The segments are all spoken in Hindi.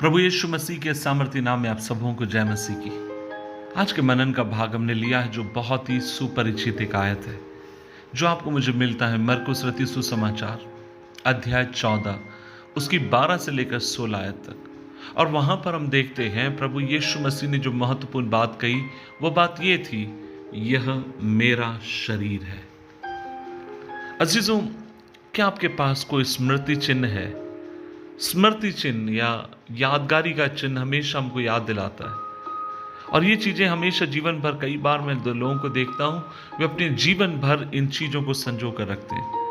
प्रभु यीशु मसीह के सामर्थ्य नाम में आप सबों को जय मसीह की। आज के मनन का भाग हमने लिया है जो बहुत ही सुपरिचित एक आयत है जो आपको मुझे मिलता है मरकुस रचित सुसमाचार अध्याय 14 उसकी 12 से लेकर 16 आयत तक। और वहां पर हम देखते हैं प्रभु यीशु मसीह ने जो महत्वपूर्ण बात कही वो बात ये थी, यह मेरा शरीर है। अजीजों, क्या आपके पास कोई स्मृति चिन्ह है? स्मृति चिन्ह या यादगारी का चिन्ह हमेशा हमको याद दिलाता है और ये चीजें हमेशा जीवन भर, कई बार मैं लोगों को देखता हूं वे अपने जीवन भर इन चीजों को संजो कर रखते हैं।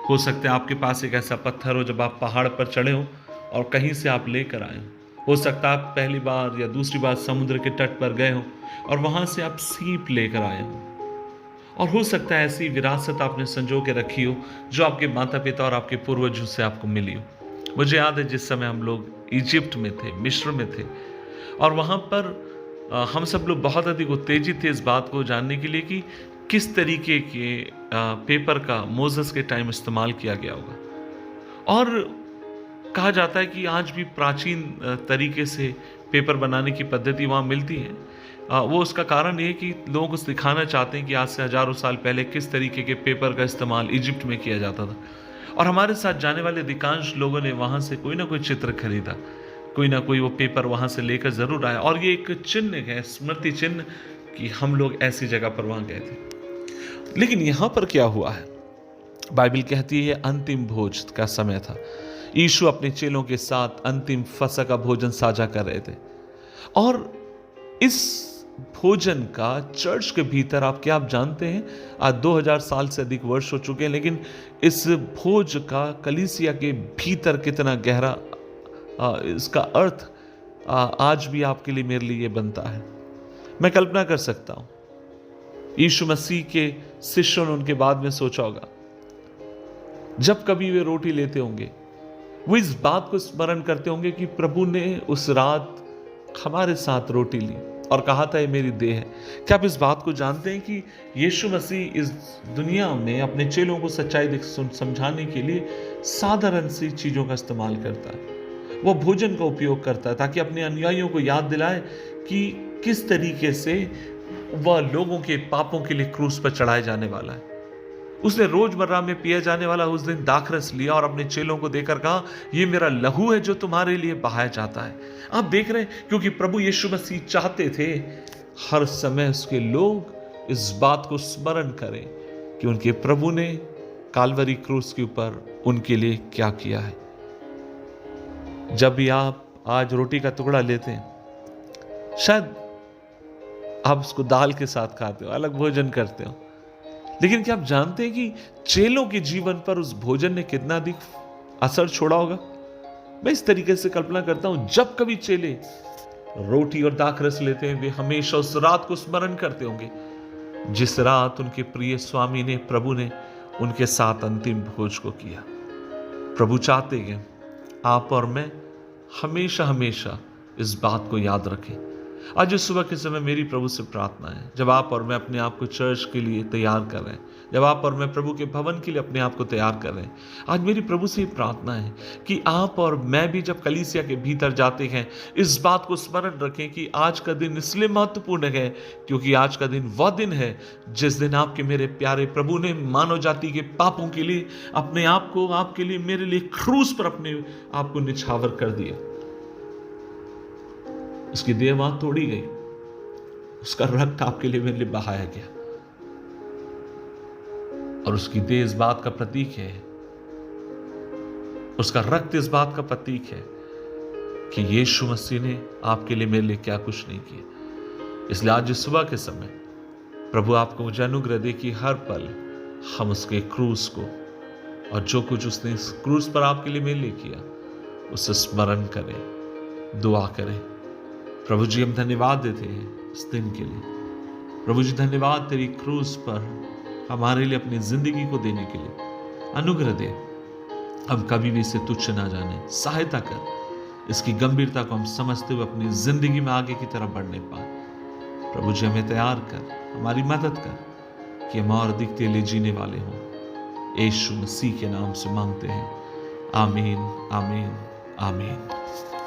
हो सकता है आपके पास एक ऐसा पत्थर हो जब आप पहाड़ पर चढ़े हो और कहीं से आप लेकर आए हो सकता है आप पहली बार या दूसरी बार समुद्र के तट पर गए हो और वहां से आप सीप लेकर आए हो। और हो सकता है ऐसी विरासत आपने संजो के रखी हो जो आपके माता पिता और आपके पूर्वजों से आपको मिली हो। मुझे याद है जिस समय हम लोग इजिप्ट में थे, मिस्र में थे, और वहाँ पर हम सब लोग बहुत अधिक उत्तेजित थे इस बात को जानने के लिए कि किस तरीके के पेपर का मोसेस के टाइम इस्तेमाल किया गया होगा। और कहा जाता है कि आज भी प्राचीन तरीके से पेपर बनाने की पद्धति वहाँ मिलती है। वो उसका कारण ये कि लोग उस दिखाना चाहते हैं कि आज से हजारों साल पहले किस तरीके के पेपर का इस्तेमाल इजिप्ट में किया जाता था। और हमारे साथ जाने वाले अधिकांश लोगों ने वहाँ से कोई ना कोई चित्र खरीदा, कोई ना कोई वो पेपर वहाँ से लेकर ज़रूर आया। और ये एक चिन्ह है, स्मृति चिन्ह कि हम लोग ऐसी जगह पर वहाँ गए थे। लेकिन यहाँ पर क्या हुआ है? बाइबल कहती है अंतिम भोज का समय था। यीशु अपने चेलों के साथ अंतिम फसह का भोजन साझा कर रहे थे और इस भोजन का चर्च के भीतर आप जानते हैं आज 2000 साल से अधिक वर्ष हो चुके हैं, लेकिन इस भोज का कलीसिया के भीतर कितना गहरा इसका अर्थ आज भी आपके लिए, मेरे लिए बनता है। मैं कल्पना कर सकता हूं यीशु मसीह के शिष्यों ने उनके बाद में सोचा होगा जब कभी वे रोटी लेते होंगे वो इस बात को स्मरण करते होंगे कि प्रभु ने उस रात हमारे साथ रोटी ली और कहा था ये मेरी देह है। क्या आप इस बात को जानते हैं कि यीशु मसीह इस दुनिया में अपने चेलों को सच्चाई समझाने के लिए साधारण सी चीजों का इस्तेमाल करता है। वो भोजन का उपयोग करता है ताकि अपने अनुयायियों को याद दिलाए कि किस तरीके से वह लोगों के पापों के लिए क्रूस पर चढ़ाया जाने वाला है। उसने रोजमर्रा में पिया जाने वाला उस दिन दाखरस लिया और अपने चेलों को देकर कहा, यह मेरा लहू है जो तुम्हारे लिए बहाया जाता है। आप देख रहे हैं, क्योंकि प्रभु यीशु मसीह चाहते थे हर समय उसके लोग इस बात को स्मरण करें कि उनके प्रभु ने काल्वरी क्रूस के ऊपर उनके लिए क्या किया है। जब भी आप आज रोटी का टुकड़ा लेते हैं, शायद आप उसको दाल के साथ खाते हो, अलग भोजन करते हो, लेकिन क्या आप जानते हैं कि चेलों के जीवन पर उस भोजन ने कितना अधिक असर छोड़ा होगा? मैं इस तरीके से कल्पना करता हूं, जब कभी चेले रोटी और दाखरस लेते हैं वे हमेशा उस रात को स्मरण करते होंगे जिस रात उनके प्रिय स्वामी ने, प्रभु ने उनके साथ अंतिम भोज को किया। प्रभु चाहते हैं आप और मैं हमेशा हमेशा इस बात को याद रखें। आज इस सुबह के समय मेरी प्रभु से प्रार्थना है, जब आप और मैं अपने आप को चर्च के लिए तैयार कर रहे हैं, जब आप और मैं प्रभु के भवन के लिए अपने आप को तैयार कर रहे हैं, आज मेरी प्रभु से प्रार्थना है कि आप और मैं भी जब कलीसिया के भीतर जाते हैं इस बात को स्मरण रखें कि आज का दिन इसलिए महत्वपूर्ण है क्योंकि आज का दिन वह दिन है जिस दिन आपके मेरे प्यारे प्रभु ने मानव जाति के पापों के लिए अपने आप को, आपके लिए, मेरे लिए क्रूस पर अपने आप को निछावर कर दिया। उसकी देह वहां तोड़ी गई, उसका रक्त आपके लिए, मेरे लिए बहाया गया और उसकी देह इस बात का प्रतीक है, उसका रक्त इस बात का प्रतीक है कि यीशु मसीह ने आपके लिए, मेरे लिए क्या कुछ नहीं किया। इसलिए आज इस सुबह के समय प्रभु आपको मुझे अनुग्रह दे कि हर पल हम उसके क्रूस को और जो कुछ उसने इस क्रूस पर आपके लिए, मेरे लिए किया उसे स्मरण करें, दुआ करें। प्रभु जी हम धन्यवाद देते हैं इस दिन के लिए। प्रभु जी धन्यवाद तेरी क्रूस पर हमारे लिए अपनी जिंदगी को देने के लिए। अनुग्रह दे हम कभी भी इसे तुच्छ ना जाने, सहायता कर इसकी गंभीरता को हम समझते हुए अपनी जिंदगी में आगे की तरफ बढ़ने पाए। प्रभु जी हमें तैयार कर, हमारी मदद कर कि हम और अधिक तेरे लिए जीने वाले हों। यीशु मसीह के नाम से मांगते हैं, आमीन, आमीन, आमीन।